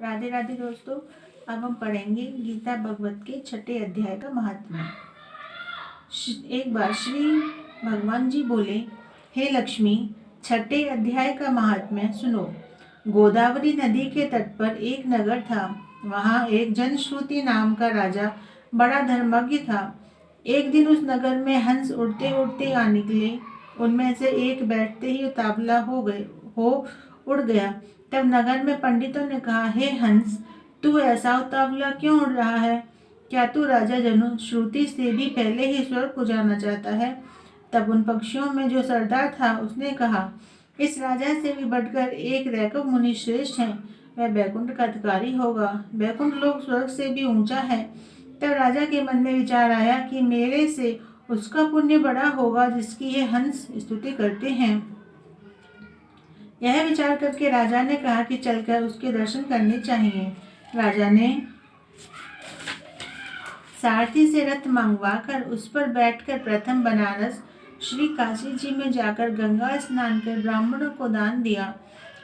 राधे राधे दोस्तों। अब हम पढ़ेंगे गीता भगवत के 6ठे अध्याय का महात्म्य। एक बार श्री भगवान जी बोले, हे लक्ष्मी, 6ठे अध्याय का महात्म्य सुनो। गोदावरी नदी के तट पर एक नगर था। वहाँ एक जनश्रुति नाम का राजा बड़ा धर्मज्ञ था। एक दिन उस नगर में हंस उड़ते उड़ते आ निकले। उनमें से एक बैठते ही उतावला हो उड़ गया। तब नगर में पंडितों ने कहा, हे हंस, तू ऐसा उतावला क्यों उड़ रहा है? क्या तू राजा जनश्रुति से भी पहले ही स्वर्ग को जाना चाहता है? तब उन पक्षियों में जो सरदार था उसने कहा, इस राजा से भी बढ़कर एक रैकव मुनि श्रेष्ठ है। वह बैकुंठ का अधिकारी होगा। बैकुंठ लोक स्वर्ग से भी ऊंचा है। तब राजा के मन में विचार आया कि मेरे से उसका पुण्य बड़ा होगा जिसकी ये हंस स्तुति करते हैं। यह विचार करके राजा ने कहा कि चलकर उसके दर्शन करने चाहिए। राजा ने सारथी से रथ मंगवाकर उस पर बैठकर प्रथम बनारस श्री काशी जी में जाकर गंगा स्नान कर ब्राह्मणों को दान दिया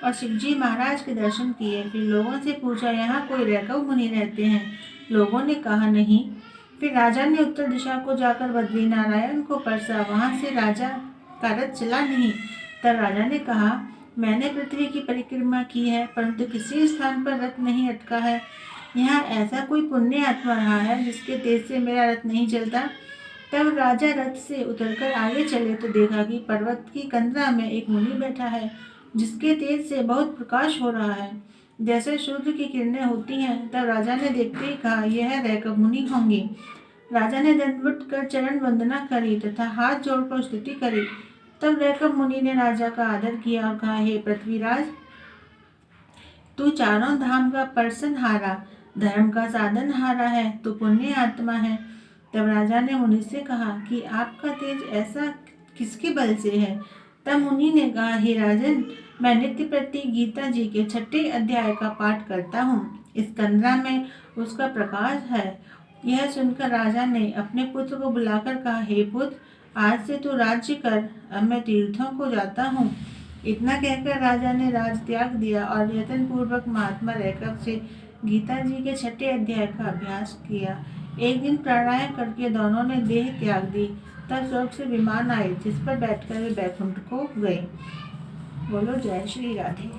और शिवजी महाराज के दर्शन किए। फिर लोगों से पूछा, यहाँ कोई रैकव मुनि रहते हैं? लोगों ने कहा, नहीं। फिर राजा ने उत्तर दिशा को जाकर बद्री नारायण को परसा। वहां से राजा का रथ चला नहीं। तब राजा ने कहा, मैंने पृथ्वी की परिक्रमा की है, परंतु किसी स्थान पर रथ नहीं अटका है। यहाँ ऐसा कोई पुण्य आत्मा रहा है जिसके तेज से मेरा रथ नहीं चलता। तब राजा रथ से उतरकर आगे चले तो देखा कि पर्वत की कंदरा में एक मुनि बैठा है, जिसके तेज से बहुत प्रकाश हो रहा है, जैसे सूर्य की किरणें होती हैं। तब राजा ने देखते ही कहा, यह रैकव मुनि होंगे। राजा ने दंडवत कर चरण वंदना करी तथा हाथ जोड़कर स्तुति करी। तब रैकव मुनि ने राजा का आदर किया और कहा, हे पृथ्वीराज, तू चारों धाम का परसनहारा, धर्म का साधनहारा है, तू पुण्य आत्मा है। तब राजा ने मुनि से कहा कि आपका तेज ऐसा किसके बल से है? तब मुनि ने कहा, हे राजन, मैं नित्य प्रति गीता जी के 6ठे अध्याय का पाठ करता हूँ। इस कंदरा में उसका प्रकाश है। यह सुनकर राजा ने अपने पुत्र को बुलाकर कहा, हे पुत्र, आज से तू राज्य कर, अब मैं तीर्थों को जाता हूँ। इतना कहकर राजा ने राज त्याग दिया और यत्न पूर्वक महात्मा रैकव से गीता जी के 6ठे अध्याय का अभ्यास किया। एक दिन प्राणायाम करके दोनों ने देह त्याग दी। तब स्वर्ग से विमान आए, जिस पर बैठकर वे बैकुंठ को गए। बोलो जय श्री राधे।